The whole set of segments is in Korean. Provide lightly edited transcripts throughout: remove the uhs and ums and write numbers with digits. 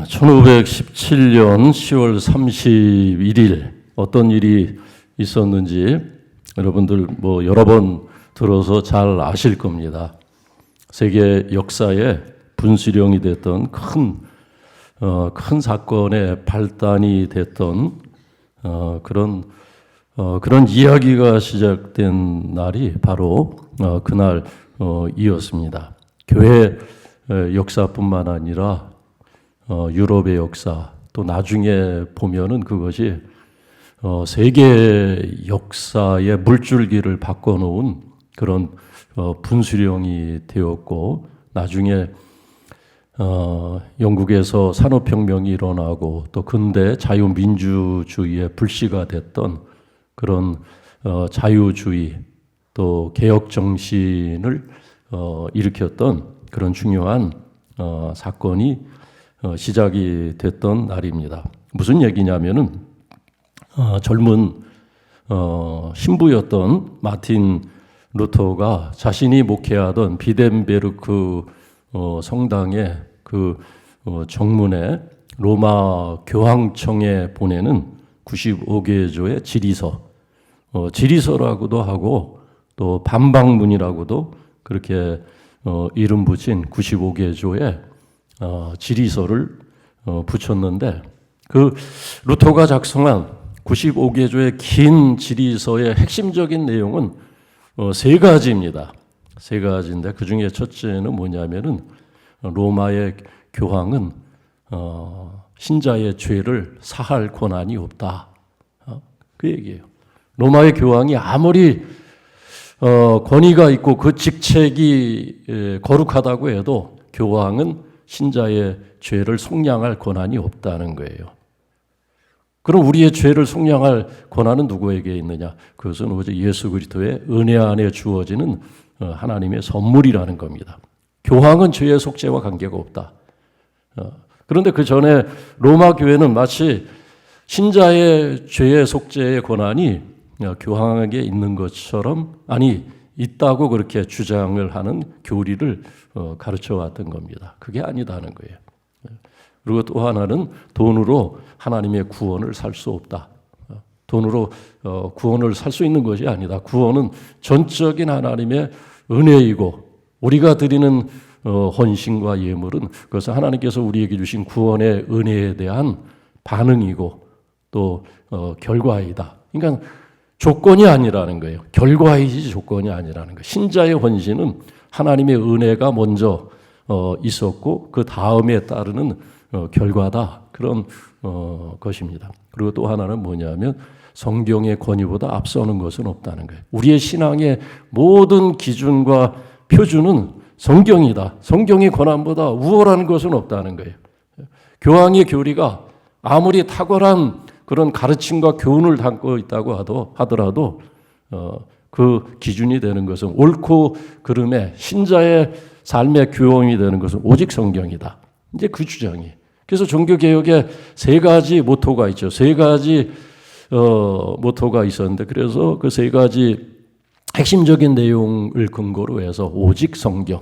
1517년 10월 31일 어떤 일이 있었는지 여러분들 여러 번 들어서 잘 아실 겁니다. 세계 역사에 분수령이 됐던 큰 사건의 발단이 됐던 그런 이야기가 시작된 날이 바로 그날이었습니다. 교회 역사뿐만 아니라 유럽의 역사, 또 나중에 보면은 그것이 세계 역사의 물줄기를 바꿔놓은 그런 분수령이 되었고, 나중에 영국에서 산업혁명이 일어나고 또 근대 자유민주주의의 불씨가 됐던 그런 자유주의 또 개혁 정신을 일으켰던 그런 중요한 사건이 시작이 됐던 날입니다. 무슨 얘기냐면은 젊은 신부였던 마틴 루터가 자신이 목회하던 비덴베르크 성당의 그 정문에 로마 교황청에 보내는 95개조의 지리서라고도 하고 또 반박문이라고도 그렇게 이름 붙인 95개조의 지리서를 붙였는데, 그 루터가 작성한 95개조의 긴 지리서의 핵심적인 내용은 세 가지입니다. 세 가지인데 그 중에 첫째는 뭐냐면은 로마의 교황은 신자의 죄를 사할 권한이 없다. 그 얘기예요. 로마의 교황이 아무리 권위가 있고 그 직책이 거룩하다고 해도 교황은 신자의 죄를 속량할 권한이 없다는 거예요. 그럼 우리의 죄를 속량할 권한은 누구에게 있느냐? 그것은 오직 예수 그리스도의 은혜 안에 주어지는 하나님의 선물이라는 겁니다. 교황은 죄의 속죄와 관계가 없다. 그런데 그 전에 로마 교회는 마치 신자의 죄의 속죄의 권한이 교황에게 있는 것처럼, 있다고 그렇게 주장을 하는 교리를 가르쳐 왔던 겁니다. 그게 아니다는 거예요. 그리고 또 하나는 돈으로 하나님의 구원을 살 수 없다. 돈으로 구원을 살 수 있는 것이 아니다. 구원은 전적인 하나님의 은혜이고, 우리가 드리는 헌신과 예물은 그것은 하나님께서 우리에게 주신 구원의 은혜에 대한 반응이고 또 결과이다. 그러니까 조건이 아니라는 거예요. 결과이지 조건이 아니라는 거예요. 신자의 헌신은 하나님의 은혜가 먼저 있었고 그 다음에 따르는 결과다. 그런 것입니다. 그리고 또 하나는 뭐냐면 성경의 권위보다 앞서는 것은 없다는 거예요. 우리의 신앙의 모든 기준과 표준은 성경이다. 성경의 권한보다 우월한 것은 없다는 거예요. 교황의 교리가 아무리 탁월한 그런 가르침과 교훈을 담고 있다고 하더라도 그 기준이 되는 것은, 옳고 그름의 신자의 삶의 교훈이 되는 것은 오직 성경이다. 이제 그 주장이. 그래서 종교개혁에 세 가지 모토가 있죠. 세 가지 모토가 있었는데, 그래서 그 세 가지 핵심적인 내용을 근거로 해서 오직 성경,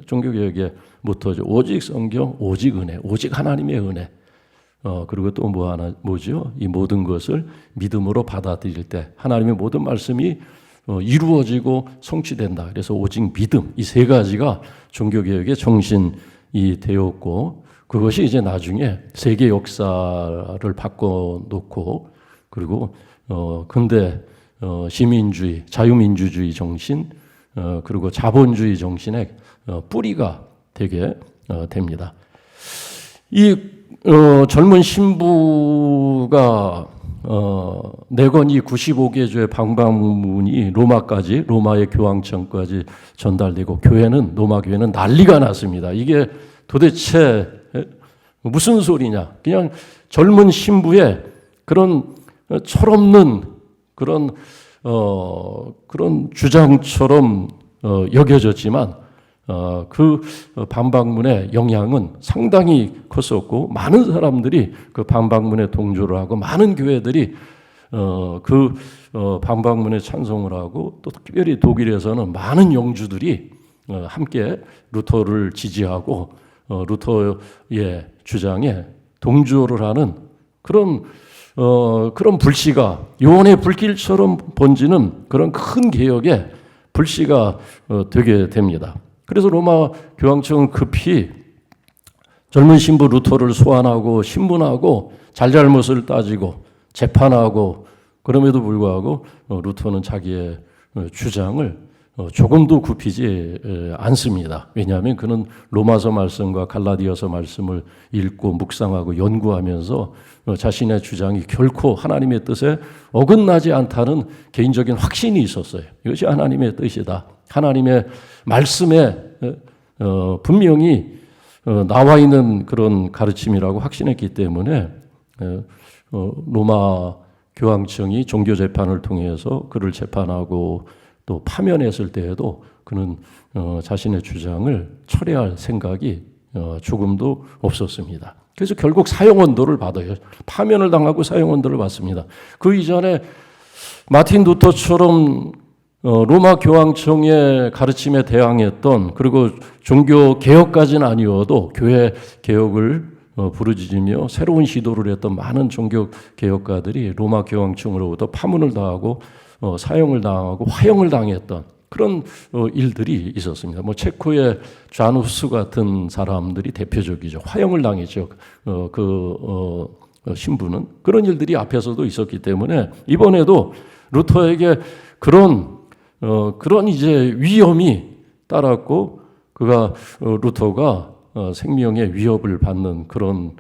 종교개혁의 모토죠. 오직 성경, 오직 은혜, 오직 하나님의 은혜. 그리고 또 뭐죠? 이 모든 것을 믿음으로 받아들일 때 하나님의 모든 말씀이 이루어지고 성취된다. 그래서 오직 믿음, 이 세 가지가 종교개혁의 정신이 되었고, 그것이 이제 나중에 세계 역사를 바꿔놓고, 그리고 근대 시민주의, 자유민주주의 정신, 그리고 자본주의 정신의 뿌리가 되게 됩니다. 이 젊은 신부가 내건 이 95개조의 방방문이 로마의 교황청까지 전달되고 로마 교회는 난리가 났습니다. 이게 도대체 무슨 소리냐? 그냥 젊은 신부의 그런 철없는 그런 주장처럼 여겨졌지만 그 반박문의 영향은 상당히 컸었고, 많은 사람들이 그 반박문에 동조를 하고, 많은 교회들이 그 반박문에 찬송을 하고, 또 특별히 독일에서는 많은 영주들이 함께 루터를 지지하고 루터의 주장에 동조를 하는 그런 불씨가 요원의 불길처럼 번지는 그런 큰 개혁의 불씨가 되게 됩니다. 그래서 로마 교황청은 급히 젊은 신부 루터를 소환하고 신문하고 잘잘못을 따지고 재판하고, 그럼에도 불구하고 루터는 자기의 주장을 조금도 굽히지 않습니다. 왜냐하면 그는 로마서 말씀과 갈라디아서 말씀을 읽고 묵상하고 연구하면서 자신의 주장이 결코 하나님의 뜻에 어긋나지 않다는 개인적인 확신이 있었어요. 이것이 하나님의 뜻이다. 하나님의 말씀에 분명히 나와 있는 그런 가르침이라고 확신했기 때문에 로마 교황청이 종교재판을 통해서 그를 재판하고 또 파면했을 때에도 그는 자신의 주장을 철회할 생각이 조금도 없었습니다. 그래서 결국 사형언도를 받아요. 파면을 당하고 사형언도를 받습니다. 그 이전에 마틴 루터처럼 로마 교황청의 가르침에 대항했던, 그리고 종교 개혁까지는 아니어도 교회 개혁을 부르짖으며 새로운 시도를 했던 많은 종교 개혁가들이 로마 교황청으로부터 파문을 당하고 사형을 당하고 화형을 당했던 그런 일들이 있었습니다. 뭐 체코의 좌누스 같은 사람들이 대표적이죠. 화형을 당했죠. 신부는 그런 일들이 앞에서도 있었기 때문에 이번에도 루터에게 그런 이제 위험이 따랐고, 루터가 생명의 위협을 받는 그런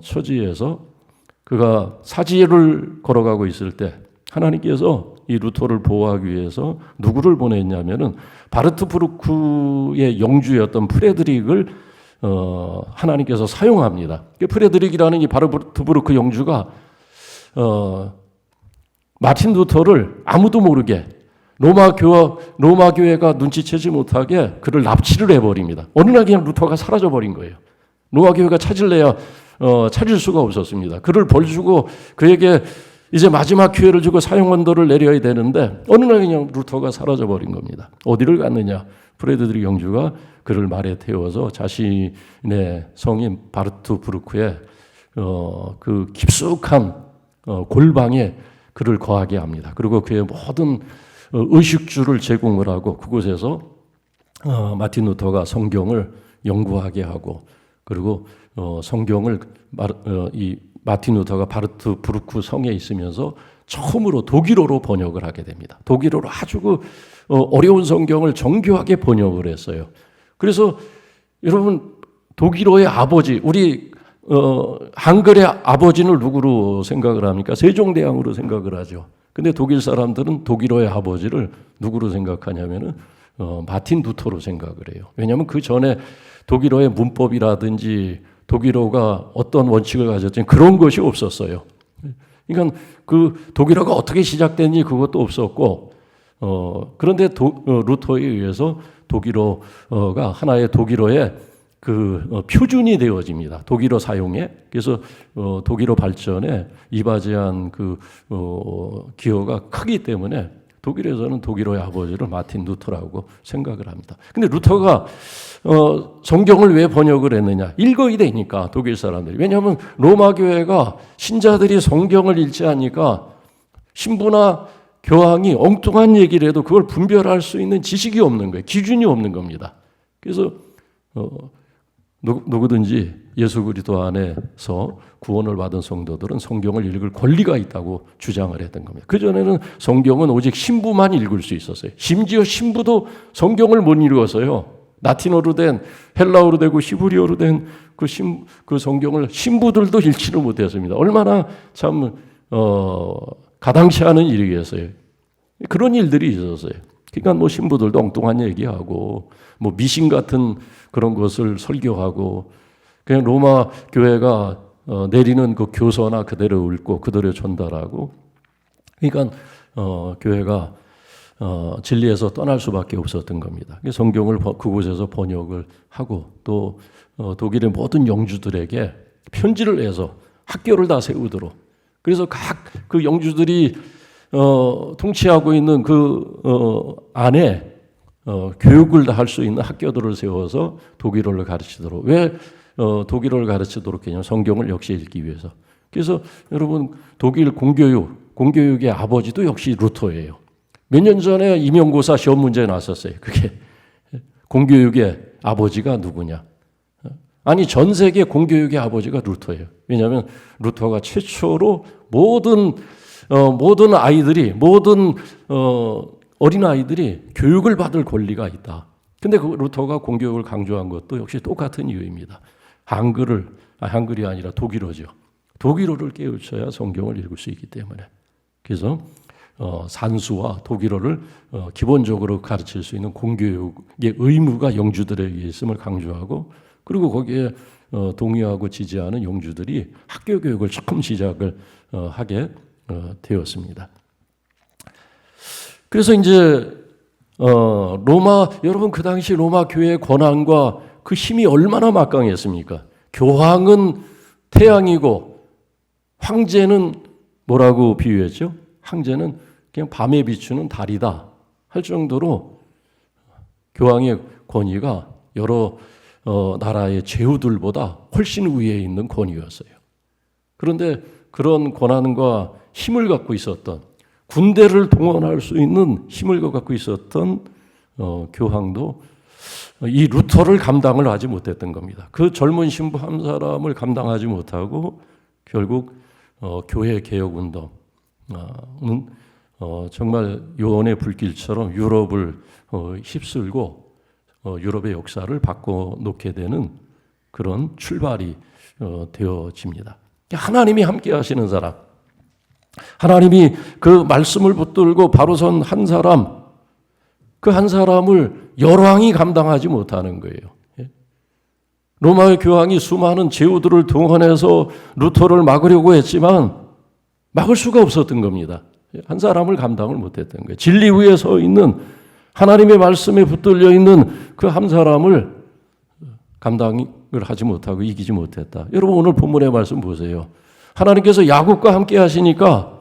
처지에서 그가 사지를 걸어가고 있을 때 하나님께서 이 루터를 보호하기 위해서 누구를 보냈냐면은 바르트부르크의 영주였던 프레드릭을 하나님께서 사용합니다. 프레드릭이라는 이 바르트부르크 영주가 마틴 루터를 아무도 모르게 로마 교회가 눈치채지 못하게 그를 납치를 해버립니다. 어느 날 그냥 루터가 사라져버린 거예요. 로마 교회가 찾을래야 찾을 수가 없었습니다. 그를 벌주고 그에게 이제 마지막 기회를 주고 사형언도를 내려야 되는데 어느 날 그냥 루터가 사라져버린 겁니다. 어디를 갔느냐? 프레드리크 영주가 그를 말에 태워서 자신의 성인 바르트부르크의 그 깊숙한 골방에 그를 거하게 합니다. 그리고 그의 모든 의식주를 제공을 하고 그곳에서 마틴 루터가 성경을 연구하게 하고, 그리고 성경을 마틴 루터가 바르트부르크 성에 있으면서 처음으로 독일어로 번역을 하게 됩니다. 독일어로 아주 어려운 성경을 정교하게 번역을 했어요. 그래서 여러분, 독일어의 아버지, 우리 한글의 아버지는 누구로 생각을 합니까? 세종대왕으로 생각을 하죠. 근데 독일 사람들은 독일어의 아버지를 누구로 생각하냐면은 마틴 루터로 생각을 해요. 왜냐하면 그 전에 독일어의 문법이라든지 독일어가 어떤 원칙을 가졌든지 그런 것이 없었어요. 그러니까 그 독일어가 어떻게 시작됐는지 그것도 없었고, 그런데 루터에 의해서 독일어가 하나의 독일어의 그 표준이 되어집니다. 독일어 사용에. 그래서 독일어 발전에 이바지한 그 기여가 크기 때문에 독일에서는 독일어의 아버지를 마틴 루터라고 생각을 합니다. 근데 루터가 성경을 왜 번역을 했느냐? 읽어야 되니까 독일 사람들이. 왜냐하면 로마 교회가 신자들이 성경을 읽지 않으니까 신부나 교황이 엉뚱한 얘기를 해도 그걸 분별할 수 있는 지식이 없는 거예요. 기준이 없는 겁니다. 그래서 누구든지 예수 그리스도 안에서 구원을 받은 성도들은 성경을 읽을 권리가 있다고 주장을 했던 겁니다. 그전에는 성경은 오직 신부만 읽을 수 있었어요. 심지어 신부도 성경을 못 읽었어요. 라틴어로 된, 헬라어로 되고 히브리어로 된 그 성경을 신부들도 읽지를 못했습니다. 얼마나 참 가당치 않은 일이겠어요. 그런 일들이 있었어요. 그러니까 뭐 신부들도 엉뚱한 얘기하고 뭐 미신 같은 그런 것을 설교하고, 그냥 로마 교회가 내리는 그 교서나 그대로 읽고 그대로 전달하고, 그러니까 교회가 진리에서 떠날 수밖에 없었던 겁니다. 성경을 그곳에서 번역을 하고 또 독일의 모든 영주들에게 편지를 해서 학교를 다 세우도록, 그래서 각 그 영주들이 통치하고 있는 그 안에 교육을 다 할 수 있는 학교들을 세워서 독일어를 가르치도록. 왜 독일어를 가르치도록 했냐면 성경을 역시 읽기 위해서. 그래서 여러분 독일 공교육의 아버지도 역시 루터예요. 몇 년 전에 임용고사 시험 문제에 나왔었어요. 그게 공교육의 아버지가 누구냐? 아니 전 세계 공교육의 아버지가 루터예요. 왜냐하면 루터가 최초로 모든 아이들이 어린 아이들이 교육을 받을 권리가 있다. 근데 그 루터가 공교육을 강조한 것도 역시 똑같은 이유입니다. 한글이 아니라 독일어죠. 독일어를 깨우쳐야 성경을 읽을 수 있기 때문에. 그래서 산수와 독일어를 기본적으로 가르칠 수 있는 공교육의 의무가 영주들에게 있음을 강조하고, 그리고 거기에 동의하고 지지하는 영주들이 학교 교육을 처음 시작을 하게 되었습니다. 그래서 이제 여러분 그 당시 로마 교회의 권한과 그 힘이 얼마나 막강했습니까? 교황은 태양이고 황제는 뭐라고 비유했죠? 황제는 그냥 밤에 비추는 달이다 할 정도로 교황의 권위가 여러 나라의 제후들보다 훨씬 위에 있는 권위였어요. 그런데 그런 권한과 힘을 갖고 있었던, 군대를 동원할 수 있는 힘을 갖고 있었던 교황도 이 루터를 감당을 하지 못했던 겁니다. 그 젊은 신부 한 사람을 감당하지 못하고 결국 교회 개혁운동은 정말 요원의 불길처럼 유럽을 휩쓸고 유럽의 역사를 바꿔놓게 되는 그런 출발이 되어집니다. 하나님이 함께 하시는 사람, 하나님이 그 말씀을 붙들고 바로 선 한 사람, 그 한 사람을 열왕이 감당하지 못하는 거예요. 로마의 교황이 수많은 제후들을 동원해서 루터를 막으려고 했지만 막을 수가 없었던 겁니다. 한 사람을 감당을 못했던 거예요. 진리 위에 서 있는, 하나님의 말씀에 붙들려 있는 그 한 사람을 감당을 하지 못하고 이기지 못했다. 여러분 오늘 본문의 말씀 보세요. 하나님께서 야곱과 함께 하시니까,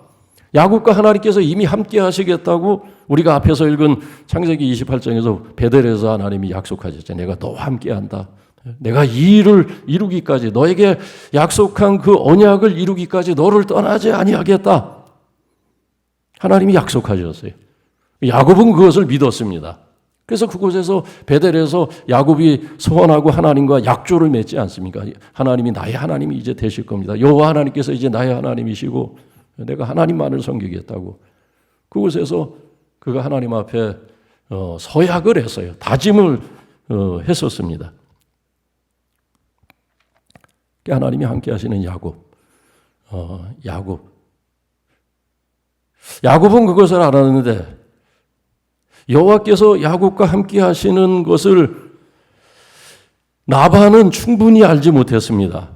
야곱과 하나님께서 이미 함께 하시겠다고 우리가 앞에서 읽은 창세기 28장에서 베델에서 하나님이 약속하셨잖아요. 내가 너와 함께 한다. 내가 이 일을 이루기까지, 너에게 약속한 그 언약을 이루기까지 너를 떠나지 아니하겠다. 하나님이 약속하셨어요. 야곱은 그것을 믿었습니다. 그래서 그곳에서 베델에서 야곱이 소원하고 하나님과 약조를 맺지 않습니까? 하나님이 나의 하나님이 이제 되실 겁니다. 여호와 하나님께서 이제 나의 하나님이시고 내가 하나님만을 섬기겠다고. 그곳에서 그가 하나님 앞에 서약을 했어요. 다짐을 했었습니다. 하나님이 함께 하시는 야곱은 그것을 알았는데 여호와께서 야곱과 함께 하시는 것을 라반은 충분히 알지 못했습니다.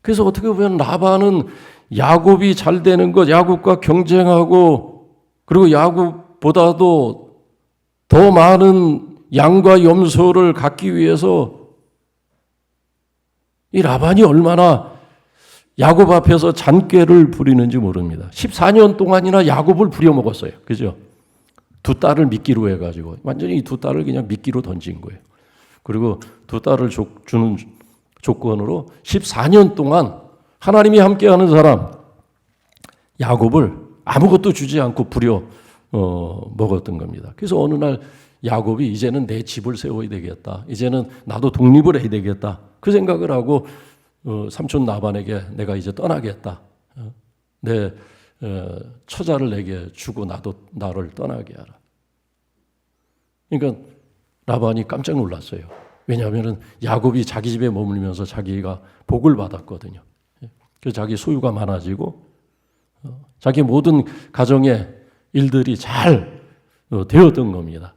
그래서 어떻게 보면 라반은 야곱이 잘 되는 것, 야곱과 경쟁하고, 그리고 야곱보다도 더 많은 양과 염소를 갖기 위해서 이 라반이 얼마나 야곱 앞에서 잔꾀를 부리는지 모릅니다. 14년 동안이나 야곱을 부려먹었어요. 그죠? 두 딸을 미끼로 해가지고 완전히 이 두 딸을 그냥 미끼로 던진 거예요. 그리고 두 딸을 주는 조건으로 14년 동안 하나님이 함께하는 사람 야곱을 아무것도 주지 않고 부려 먹었던 겁니다. 그래서 어느 날 야곱이 이제는 내 집을 세워야 되겠다. 이제는 나도 독립을 해야 되겠다. 그 생각을 하고 삼촌 라반에게 내가 이제 떠나겠다. 내 처자를 내게 주고 나를 떠나게 하라. 그러니까 라반이 깜짝 놀랐어요. 왜냐하면 야곱이 자기 집에 머물면서 자기가 복을 받았거든요. 그래서 자기 소유가 많아지고 자기 모든 가정의 일들이 잘 되었던 겁니다.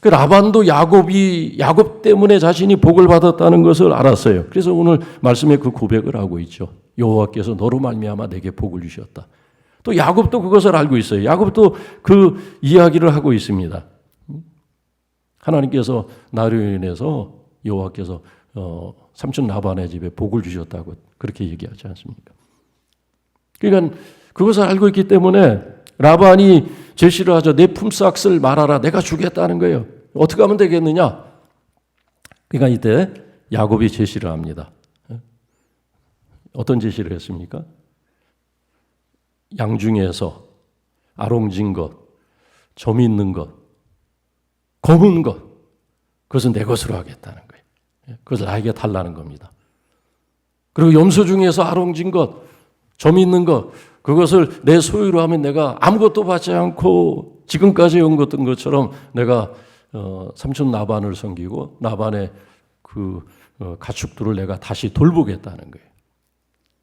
그 라반도 야곱 때문에 자신이 복을 받았다는 것을 알았어요. 그래서 오늘 말씀에 그 고백을 하고 있죠. 여호와께서 너로 말미암아 내게 복을 주셨다. 또 야곱도 그것을 알고 있어요. 야곱도 그 이야기를 하고 있습니다. 하나님께서 나로 인해서 여호와께서 삼촌 라반의 집에 복을 주셨다고 그렇게 얘기하지 않습니까? 그러니까 그것을 알고 있기 때문에 라반이 제시를 하죠. 내 품삯을 말하라. 내가 주겠다는 거예요. 어떻게 하면 되겠느냐? 그러니까 이때 야곱이 제시를 합니다. 어떤 제시를 했습니까? 양 중에서 아롱진 것, 점 있는 것, 검은 것, 그것은 내 것으로 하겠다는 거예요. 그것을 나에게 달라는 겁니다. 그리고 염소 중에서 아롱진 것, 점 있는 것, 그것을 내 소유로 하면 내가 아무것도 받지 않고 지금까지 온 것처럼 내가 삼촌 나반을 섬기고 나반의 그 가축들을 내가 다시 돌보겠다는 거예요.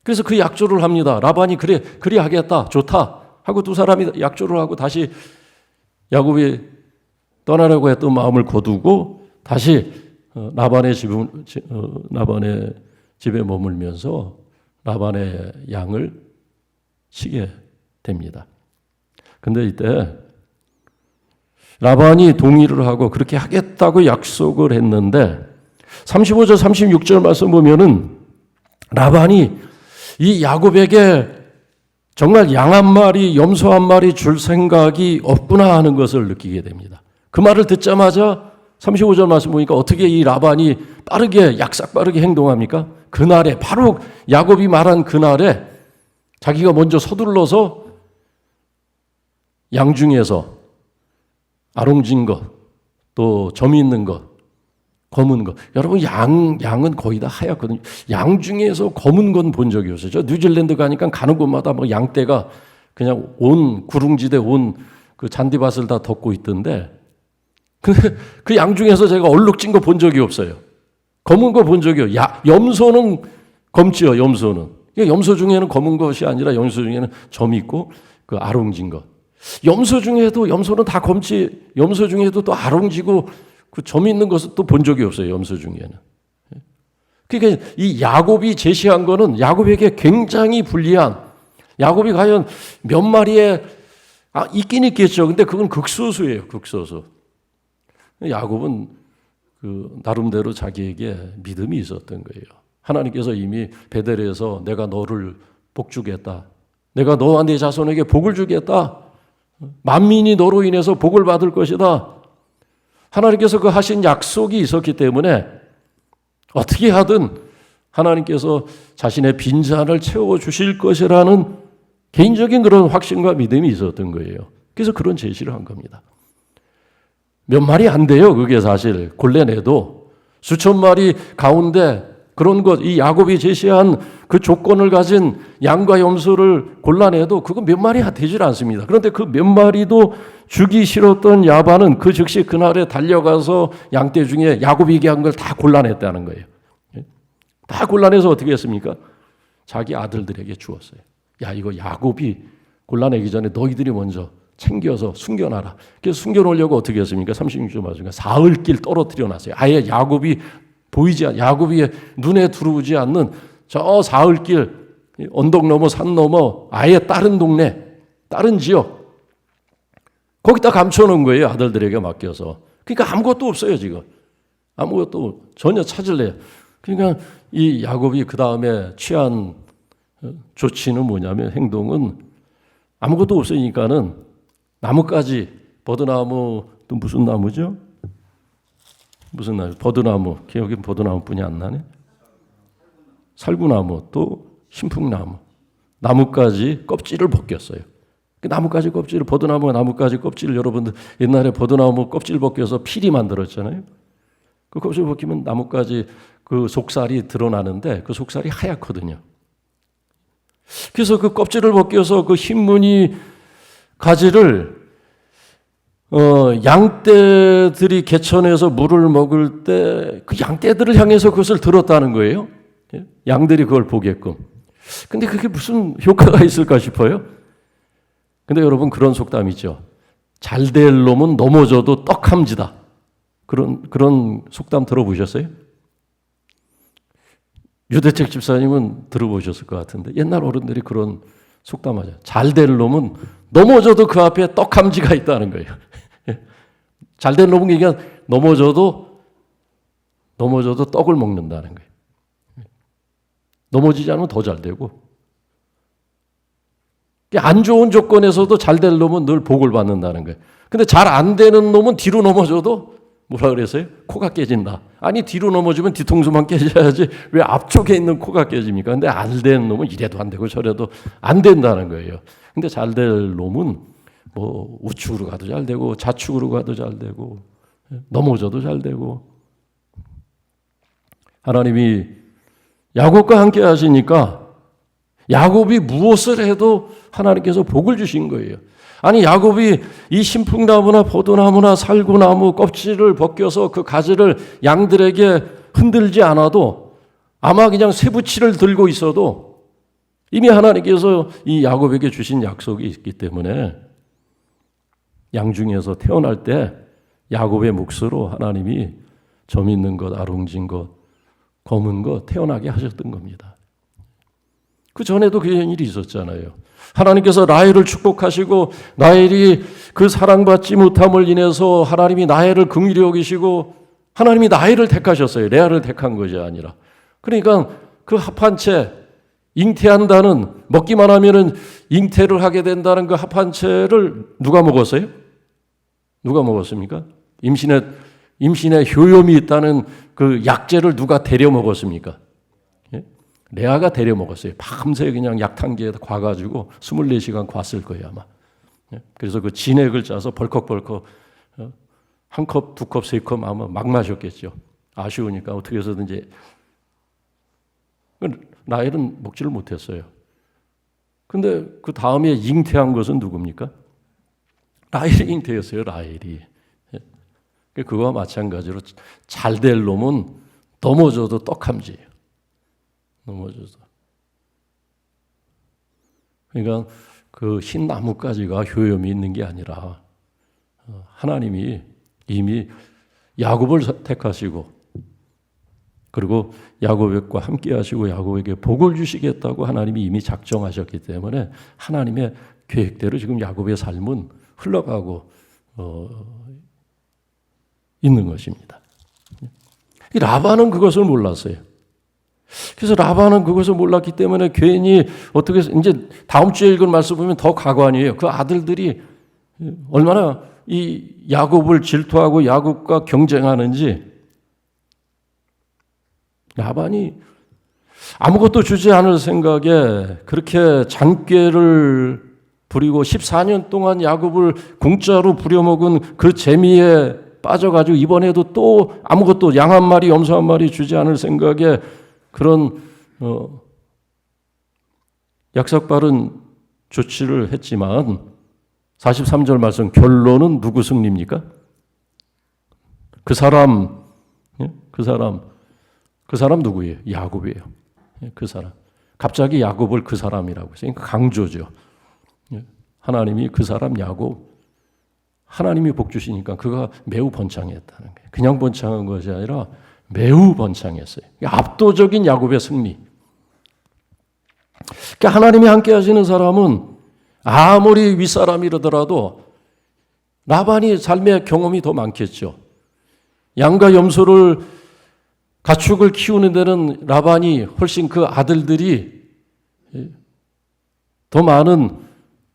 그래서 그 약조를 합니다. 라반이 그래 하겠다, 좋다 하고 두 사람이 약조를 하고 다시 야곱이 떠나려고 했던 마음을 거두고 다시 라반의 집에 머물면서 라반의 양을 치게 됩니다. 근데 이때 라반이 동의를 하고 그렇게 하겠다고 약속을 했는데 35절 36절 말씀 보면은 라반이 이 야곱에게 정말 양 한 마리, 염소 한 마리 줄 생각이 없구나 하는 것을 느끼게 됩니다. 그 말을 듣자마자 35절 말씀 보니까 어떻게 이 라반이 약삭 빠르게 행동합니까? 그날에, 바로 야곱이 말한 그날에 자기가 먼저 서둘러서 양 중에서 아롱진 것, 또 점이 있는 것, 검은 것. 여러분, 양은 거의 다 하얗거든요. 양 중에서 검은 건 본 적이 없어요. 저 뉴질랜드 가니까 가는 곳마다 뭐 양떼가 그냥 온 구릉지대 온 그 잔디밭을 다 덮고 있던데, 그 양 중에서 제가 얼룩진 거 본 적이 없어요. 검은 거 본 적이 없어요. 염소는 검지요, 염소는. 염소 중에는 검은 것이 아니라 염소 중에는 점이 있고 그 아롱진 것. 염소는 다 검지, 염소 중에도 또 아롱지고 그 점이 있는 것은 또 본 적이 없어요, 염소 중에는. 그러니까 이 야곱이 제시한 거는 야곱에게 굉장히 불리한, 야곱이 과연 몇 마리에, 있긴 있겠죠. 근데 그건 극소수예요, 극소수. 야곱은 그 나름대로 자기에게 믿음이 있었던 거예요. 하나님께서 이미 베델에서 내가 너를 복주겠다. 내가 너와 네 자손에게 복을 주겠다. 만민이 너로 인해서 복을 받을 것이다. 하나님께서 그 하신 약속이 있었기 때문에 어떻게 하든 하나님께서 자신의 빈잔을 채워주실 것이라는 개인적인 그런 확신과 믿음이 있었던 거예요. 그래서 그런 제시를 한 겁니다. 몇 마리 안 돼요. 그게 사실 골라내도 수천 마리 가운데 그런 것, 이 야곱이 제시한 그 조건을 가진 양과 염소를 골라내도 그거 몇 마리 되질 않습니다. 그런데 그 몇 마리도 주기 싫었던 야반은 그 즉시 그날에 달려가서 양떼 중에 야곱이 얘기한 걸 다 골라냈다는 거예요. 다 골라내서 어떻게 했습니까? 자기 아들들에게 주었어요. 야, 이거 야곱이 골라내기 전에 너희들이 먼저 챙겨서 숨겨놔라. 그래서 숨겨놓으려고 어떻게 했습니까? 36절 말씀에 사흘길 떨어뜨려 놨어요. 아예 야곱이 눈에 들어오지 않는 저 사흘길, 언덕 넘어 산 넘어 아예 다른 동네, 다른 지역, 거기다 감춰놓은 거예요. 아들들에게 맡겨서. 그러니까 아무것도 없어요, 지금. 아무것도 전혀 찾을래요. 그러니까 이 야곱이 그 다음에 취한 조치는 뭐냐면, 행동은 아무것도 없으니까는 나뭇가지, 버드나무, 또 무슨 나무죠? 무슨 나무? 버드나무. 기억이 버드나무뿐이 안 나네. 살구나무, 또 신풍나무. 나뭇가지 껍질을 벗겼어요. 그 나뭇가지 껍질을, 버드나무 나뭇가지 껍질을, 여러분들 옛날에 버드나무 껍질 벗겨서 피리 만들었잖아요. 그 껍질 벗기면 나뭇가지 그 속살이 드러나는데 그 속살이 하얗거든요. 그래서 그 껍질을 벗겨서 그 흰무늬 가지를 양떼들이 개천에서 물을 먹을 때 그 양떼들을 향해서 그것을 들었다는 거예요. 양들이 그걸 보게끔. 근데 그게 무슨 효과가 있을까 싶어요. 근데 여러분, 그런 속담 있죠. 잘 될 놈은 넘어져도 떡함지다. 그런 속담 들어보셨어요? 유대책 집사님은 들어보셨을 것 같은데 옛날 어른들이 그런 속담하죠. 잘 될 놈은 넘어져도 그 앞에 떡함지가 있다는 거예요. 잘 된 놈은 그러니까 넘어져도 떡을 먹는다는 거예요. 넘어지지 않으면 더 잘 되고, 안 좋은 조건에서도 잘 될 놈은 늘 복을 받는다는 거예요. 근데 잘 안 되는 놈은 뒤로 넘어져도 뭐라 그랬어요? 코가 깨진다. 아니 뒤로 넘어지면 뒤통수만 깨져야지 왜 앞쪽에 있는 코가 깨집니까? 근데 안 된 놈은 이래도 안 되고 저래도 안 된다는 거예요. 근데 잘 될 놈은 뭐 우측으로 가도 잘 되고 좌측으로 가도 잘 되고 넘어져도 잘 되고. 하나님이 야곱과 함께 하시니까 야곱이 무엇을 해도 하나님께서 복을 주신 거예요. 아니 야곱이 이 신풍나무나 포도나무나 살구나무 껍질을 벗겨서 그 가지를 양들에게 흔들지 않아도 아마 그냥 쇠붙이를 들고 있어도 이미 하나님께서 이 야곱에게 주신 약속이 있기 때문에 양 중에서 태어날 때 야곱의 몫으로 하나님이 점 있는 것, 아롱진 것, 검은 것 태어나게 하셨던 겁니다. 그 전에도 그런 일이 있었잖아요. 하나님께서 라헬을 축복하시고 라헬이 그 사랑받지 못함을 인해서 하나님이 라헬을 긍휼히 여기시고 하나님이 라헬을 택하셨어요. 레아를 택한 것이 아니라. 그러니까 그 합한 채 잉태한다는 먹기만 하면은 잉태를 하게 된다는 그 합한 채를 누가 먹었어요? 누가 먹었습니까? 임신에 효염이 있다는 그 약재를 누가 데려 먹었습니까? 레아가 데려 먹었어요. 밤새 그냥 약탕기에 과가지고 24시간 곶을 거예요 아마. 그래서 그 진액을 짜서 벌컥벌컥 한 컵, 두 컵, 세 컵 아마 막 마셨겠죠. 아쉬우니까 어떻게 해서든지. 라헬은 먹지를 못했어요. 근데 그 다음에 잉태한 것은 누굽니까? 라헬이 잉태였어요. 라헬이. 그거와 마찬가지로 잘 될 놈은 넘어져도 떡함지예요. 넘어져서. 그러니까 그 흰 나뭇가지가 효염이 있는 게 아니라 하나님이 이미 야곱을 택하시고 그리고 야곱과 함께 하시고 야곱에게 복을 주시겠다고 하나님이 이미 작정하셨기 때문에 하나님의 계획대로 지금 야곱의 삶은 흘러가고 있는 것입니다. 라반은 그것을 몰랐어요. 그래서 라반은 그것을 몰랐기 때문에 괜히 어떻게 이제 다음 주에 읽은 말씀 보면 더 가관이에요. 그 아들들이 얼마나 이 야곱을 질투하고 야곱과 경쟁하는지 라반이 아무것도 주지 않을 생각에 그렇게 잔꾀를 부리고 14년 동안 야곱을 공짜로 부려먹은 그 재미에 빠져가지고 이번에도 또 아무것도 양 한 마리, 염소 한 마리 주지 않을 생각에 그런 약삭바른 조치를 했지만 43절 말씀 결론은 누구 승리입니까? 그 사람 누구예요? 야곱이에요. 그 사람. 갑자기 야곱을 그 사람이라고 했어요. 그러니까 강조죠. 하나님이 그 사람 야곱 하나님이 복 주시니까 그가 매우 번창했다는 거예요. 그냥 번창한 것이 아니라 매우 번창했어요. 압도적인 야곱의 승리. 그러니까 하나님이 함께 하시는 사람은 아무리 윗사람이라더라도 라반이 삶의 경험이 더 많겠죠. 양과 염소를 가축을 키우는 데는 라반이 훨씬 그 아들들이 더 많은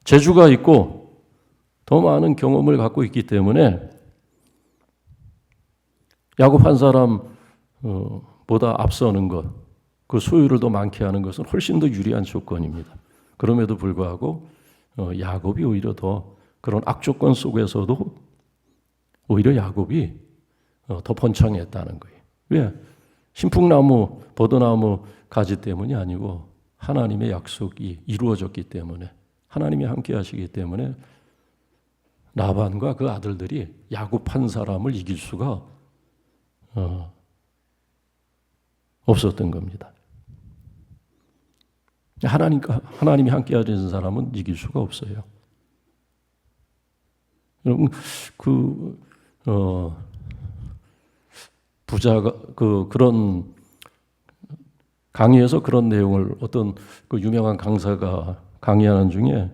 재주가 있고 더 많은 경험을 갖고 있기 때문에 야곱 한 사람 보다 앞서는 것, 그 소유를 더 많게 하는 것은 훨씬 더 유리한 조건입니다. 그럼에도 불구하고 야곱이 오히려 더 그런 악조건 속에서도 오히려 야곱이 더 번창했다는 거예요. 왜? 신풍나무, 포도나무 가지 때문이 아니고 하나님의 약속이 이루어졌기 때문에 하나님이 함께 하시기 때문에 라반과 그 아들들이 야곱 한 사람을 이길 수가 없었던 겁니다. 하나님이 함께 하시는 사람은 이길 수가 없어요. 여러분, 부자가 그런 강의에서 그런 내용을 어떤 그 유명한 강사가 강의하는 중에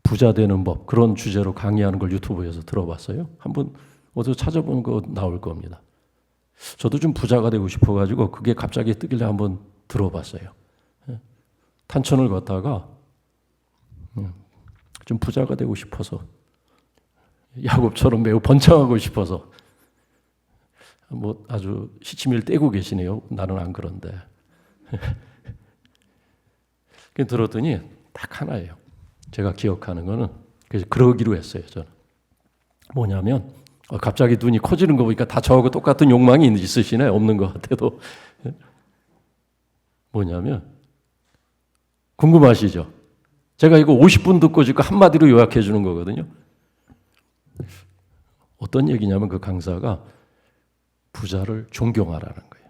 부자 되는 법 그런 주제로 강의하는 걸 유튜브에서 들어봤어요. 한번 어디서 찾아보는 거 나올 겁니다. 저도 좀 부자가 되고 싶어가지고 그게 갑자기 뜨길래 한번 들어봤어요. 탄천을 걷다가 좀 부자가 되고 싶어서 야곱처럼 매우 번창하고 싶어서 뭐 아주 시치미를 떼고 계시네요. 나는 안 그런데. 들었더니 딱 하나예요. 제가 기억하는 거는 그래서 그러기로 했어요. 저는 뭐냐면 갑자기 눈이 커지는 거 보니까 다 저하고 똑같은 욕망이 있으시네. 없는 것 같아도. 뭐냐면 궁금하시죠? 제가 이거 50분 듣고 지금 한마디로 요약해 주는 거거든요. 어떤 얘기냐면 그 강사가 부자를 존경하라는 거예요.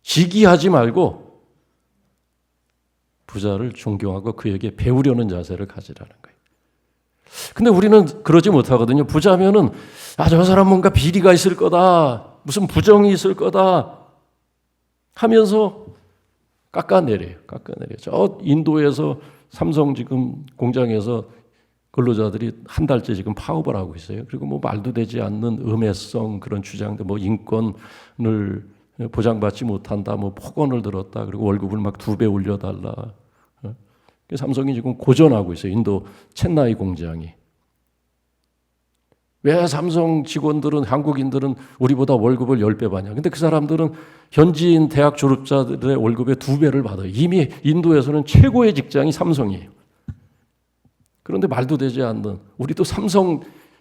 시기하지 말고 부자를 존경하고 그에게 배우려는 자세를 가지라는 거예요. 근데 우리는 그러지 못하거든요. 부자면은 저 사람 뭔가 비리가 있을 거다. 무슨 부정이 있을 거다 하면서 깎아내려요. 저 인도에서 삼성 지금 공장에서 근로자들이 한 달째 지금 파업을 하고 있어요. 그리고 뭐 말도 되지 않는 음해성 그런 주장들, 뭐 인권을 보장받지 못한다, 뭐 폭언을 들었다, 그리고 월급을 막 2배 올려달라. 삼성이 지금 고전하고 있어요. 인도 첸나이 공장이. 왜 삼성 직원들은, 한국인들은 우리보다 월급을 10배 받냐? 근데 그 사람들은 현지인 대학 졸업자들의 월급의 2배를 받아요. 이미 인도에서는 최고의 직장이 삼성이에요. 그런데 말도 되지 않는, 우리도 삼성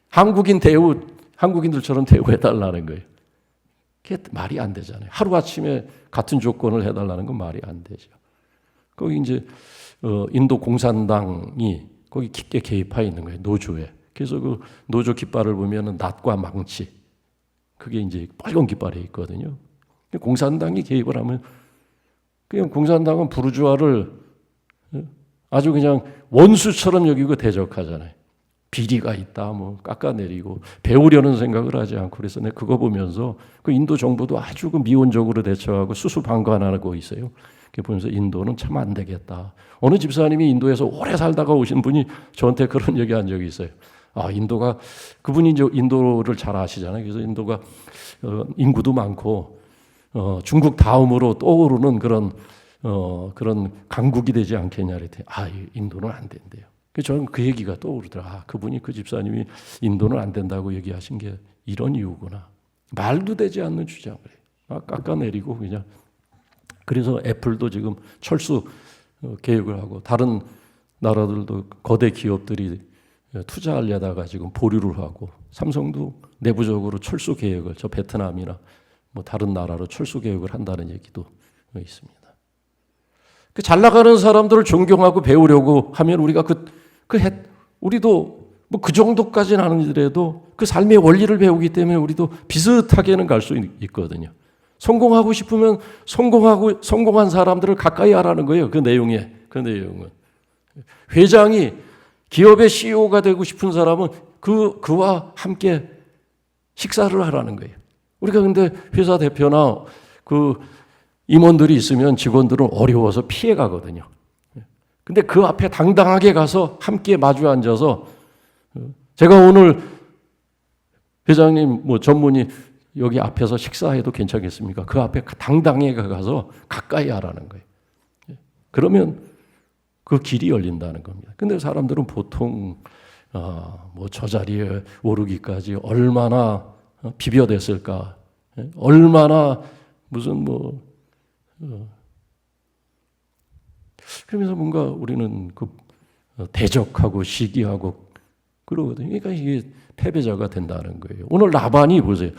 한국인들처럼 대우해달라는 거예요. 그게 말이 안 되잖아요. 하루아침에 같은 조건을 해달라는 건 말이 안 되죠. 거기 이제 인도 공산당이 거기 깊게 개입해 있는 거예요. 노조에. 그래서 그 노조 깃발을 보면은 낫과 망치, 그게 이제 빨간 깃발에 있거든요. 공산당이 개입을 하면 그냥 공산당은 부르주아를 아주 그냥 원수처럼 여기고 대적하잖아요. 비리가 있다, 뭐 깎아내리고 배우려는 생각을 하지 않고 그래서 내가 그거 보면서 그 인도 정부도 아주 그 미온적으로 대처하고 수수방관하고 있어요. 보면서 인도는 참 안 되겠다. 어느 집사님이 인도에서 오래 살다가 오신 분이 저한테 그런 얘기한 적이 있어요. 인도가 그분이 이제 인도를 잘 아시잖아요. 그래서 인도가 인구도 많고 중국 다음으로 떠오르는 그런 강국이 되지 않겠냐 그랬더니 인도는 안 된대요. 그래서 저는 그 얘기가 떠오르더라. 그분이 그 집사님이 인도는 안 된다고 얘기하신 게 이런 이유구나. 말도 되지 않는 주장을 해요. 깎아내리고 그냥. 그래서 애플도 지금 철수 계획을 하고 다른 나라들도 거대 기업들이 투자하려다가 지금 보류를 하고 삼성도 내부적으로 철수 계획을 저 베트남이나 뭐 다른 나라로 철수 계획을 한다는 얘기도 있습니다. 그 잘 나가는 사람들을 존경하고 배우려고 하면 우리가 우리도 뭐 그 정도까지는 아니더라도 그 삶의 원리를 배우기 때문에 우리도 비슷하게는 갈 수 있거든요. 성공하고 싶으면 성공한 사람들을 가까이 하라는 거예요. 그 내용은. 회장이 기업의 CEO가 되고 싶은 사람은 그와 함께 식사를 하라는 거예요. 우리가 근데 회사 대표나 그 임원들이 있으면 직원들은 어려워서 피해 가거든요. 근데 그 앞에 당당하게 가서 함께 마주 앉아서 제가 오늘 회장님 전문의 여기 앞에서 식사해도 괜찮겠습니까? 그 앞에 당당하게 가서 가까이 하라는 거예요. 그러면 그 길이 열린다는 겁니다. 근데 사람들은 보통 저 자리에 오르기까지 얼마나 비벼댔을까? 얼마나 무슨 그러면서 뭔가 우리는 대적하고 시기하고 그러거든요. 그러니까 이게 패배자가 된다는 거예요. 오늘 라반이 보세요.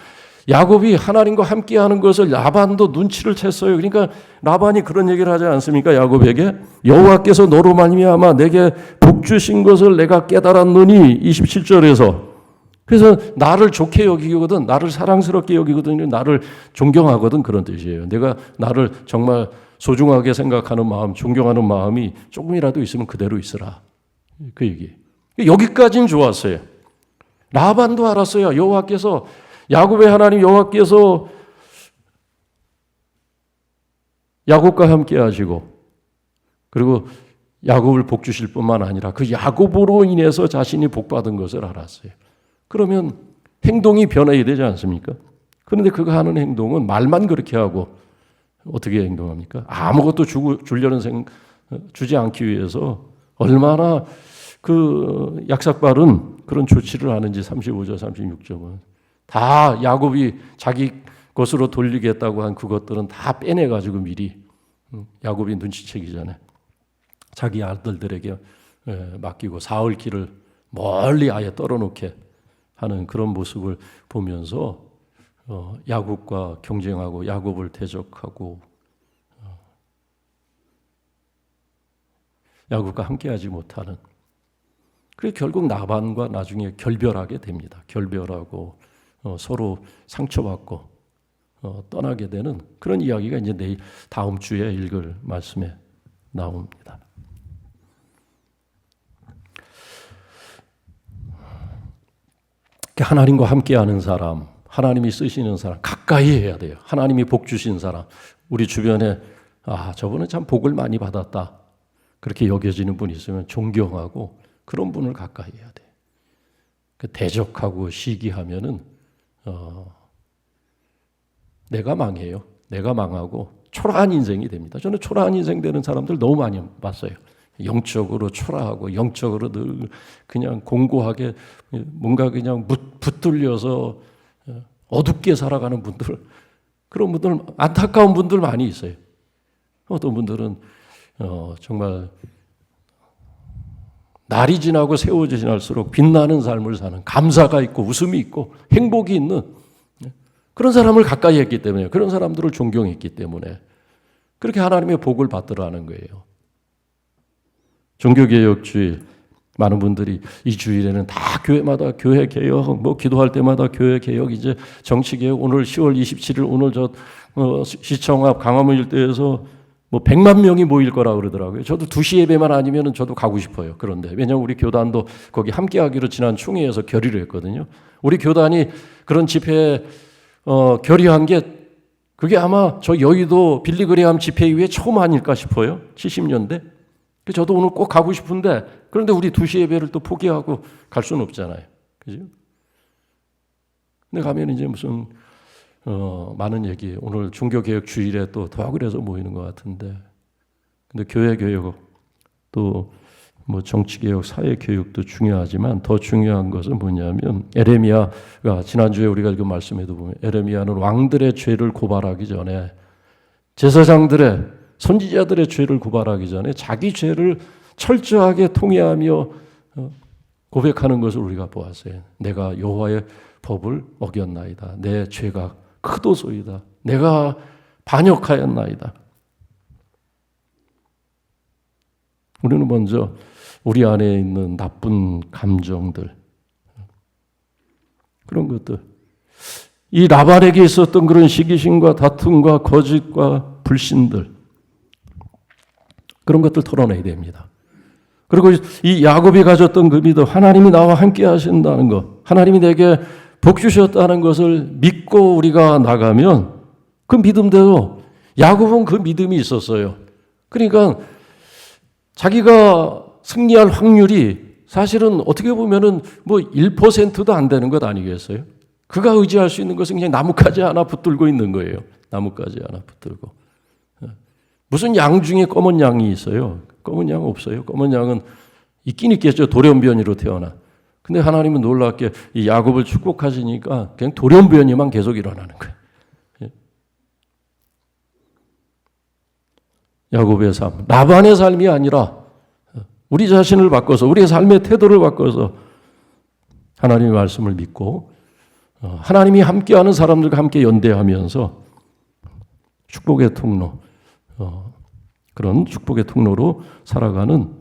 야곱이 하나님과 함께하는 것을 라반도 눈치를 챘어요. 그러니까 라반이 그런 얘기를 하지 않습니까? 야곱에게 여호와께서 너로 말미암아 내게 복 주신 것을 내가 깨달았노니 27절에서 그래서 나를 좋게 여기거든, 나를 사랑스럽게 여기거든, 나를 존경하거든 그런 뜻이에요. 내가 나를 정말 소중하게 생각하는 마음, 존경하는 마음이 조금이라도 있으면 그대로 있으라. 그 얘기. 여기까지는 좋았어요. 라반도 알았어요. 여호와께서 야곱의 하나님 여호와께서 야곱과 함께 하시고 그리고 야곱을 복 주실 뿐만 아니라 그 야곱으로 인해서 자신이 복 받은 것을 알았어요. 그러면 행동이 변해야 되지 않습니까? 그런데 그가 하는 행동은 말만 그렇게 하고 어떻게 행동합니까? 아무것도 주지 않기 위해서 얼마나 그 약삭바른 그런 조치를 하는지 35절, 36절은 다 야곱이 자기 것으로 돌리겠다고 한 그것들은 다 빼내가지고 미리 야곱이 눈치채기 전에 자기 아들들에게 맡기고 사울 길을 멀리 아예 떨어놓게 하는 그런 모습을 보면서 야곱과 경쟁하고 야곱을 대적하고 야곱과 함께하지 못하는, 그래서 결국 라반과 나중에 결별하게 됩니다. 결별하고 서로 상처받고 떠나게 되는 그런 이야기가 이제 내일 다음 주에 읽을 말씀에 나옵니다. 하나님과 함께하는 사람, 하나님이 쓰시는 사람, 가까이 해야 돼요. 하나님이 복 주신 사람, 우리 주변에 저분은 참 복을 많이 받았다, 그렇게 여겨지는 분이 있으면 존경하고 그런 분을 가까이 해야 돼요. 대적하고 시기하면은 내가 망해요. 내가 망하고 초라한 인생이 됩니다. 저는 초라한 인생 되는 사람들 너무 많이 봤어요. 영적으로 초라하고 영적으로 늘 그냥 공고하게 뭔가 그냥 붙들려서 어둡게 살아가는 분들, 그런 분들, 안타까운 분들 많이 있어요. 어떤 분들은 정말 날이 지나고 세월이 지날수록 빛나는 삶을 사는, 감사가 있고 웃음이 있고 행복이 있는 그런 사람을 가까이 했기 때문에, 그런 사람들을 존경했기 때문에 그렇게 하나님의 복을 받으라는 거예요. 종교개혁주의, 많은 분들이 이 주일에는 다 교회마다 교회 개혁, 뭐 기도할 때마다 교회 개혁, 이제 정치 개혁, 오늘 10월 27일 오늘 시청 앞 강화문 일대에서 뭐 100만 명이 모일 거라고 그러더라고요. 저도 2시 예배만 아니면 저도 가고 싶어요. 그런데 왜냐하면 우리 교단도 거기 함께하기로 지난 총회에서 결의를 했거든요. 우리 교단이 그런 집회에 결의한 게 그게 아마 저 여의도 빌리그레함 집회 이후에 처음 아닐까 싶어요. 70년대. 저도 오늘 꼭 가고 싶은데, 그런데 우리 2시 예배를 또 포기하고 갈 수는 없잖아요. 그죠? 근데 가면 이제 무슨 많은 얘기, 오늘 종교개혁 주일에 또 더 그래서 모이는 것 같은데, 근데 교회개혁 또 뭐 정치개혁, 사회개혁도 중요하지만 더 중요한 것은 뭐냐면, 에레미야가 지난주에 우리가 읽은 말씀에도 보면 에레미야는 왕들의 죄를 고발하기 전에, 제사장들의, 선지자들의 죄를 고발하기 전에 자기 죄를 철저하게 통회하며 고백하는 것을 우리가 보았어요. 내가 여호와의 법을 어겼나이다. 내 죄가 크도소이다. 내가 반역하였나이다. 우리는 먼저 우리 안에 있는 나쁜 감정들, 그런 것들, 이 라반에게 있었던 그런 시기심과 다툼과 거짓과 불신들, 그런 것들 털어내야 됩니다. 그리고 이 야곱이 가졌던 그 믿음, 하나님이 나와 함께 하신다는 것, 하나님이 내게 복 주셨다는 것을 믿고 우리가 나가면 그 믿음대로, 야곱은 그 믿음이 있었어요. 그러니까 자기가 승리할 확률이 사실은 어떻게 보면은 뭐 1%도 안 되는 것 아니겠어요? 그가 의지할 수 있는 것은 그냥 나뭇가지 하나 붙들고 있는 거예요. 나뭇가지 하나 붙들고. 무슨 양 중에 검은 양이 있어요? 검은 양 없어요. 검은 양은 있긴 있겠죠. 돌연변이로 태어나. 근데 하나님은 놀랍게 이 야곱을 축복하시니까 그냥 돌연변이만 계속 일어나는 거예요. 야곱의 삶, 라반의 삶이 아니라 우리 자신을 바꿔서, 우리의 삶의 태도를 바꿔서 하나님의 말씀을 믿고 하나님이 함께하는 사람들과 함께 연대하면서 축복의 통로, 그런 축복의 통로로 살아가는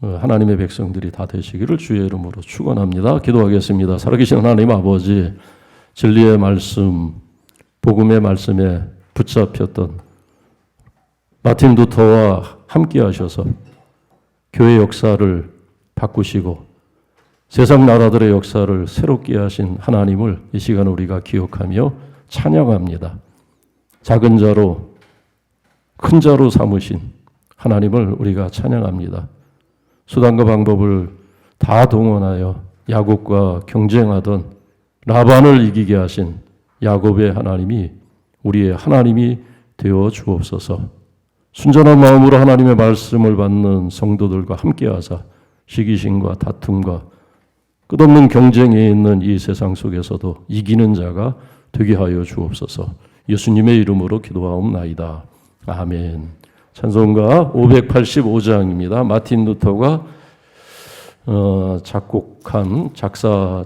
하나님의 백성들이 다 되시기를 주의 이름으로 축원합니다. 기도하겠습니다. 살아계신 하나님 아버지, 진리의 말씀, 복음의 말씀에 붙잡혔던 마틴 루터와 함께 하셔서 교회 역사를 바꾸시고 세상 나라들의 역사를 새롭게 하신 하나님을 이 시간 우리가 기억하며 찬양합니다. 작은 자로 큰 자로 삼으신 하나님을 우리가 찬양합니다. 수단과 방법을 다 동원하여 야곱과 경쟁하던 라반을 이기게 하신 야곱의 하나님이 우리의 하나님이 되어 주옵소서. 순전한 마음으로 하나님의 말씀을 받는 성도들과 함께하사 시기심과 다툼과 끝없는 경쟁에 있는 이 세상 속에서도 이기는 자가 되게 하여 주옵소서. 예수님의 이름으로 기도하옵나이다. 아멘. 찬송가 585장입니다. 마틴 루터가 작곡한 작사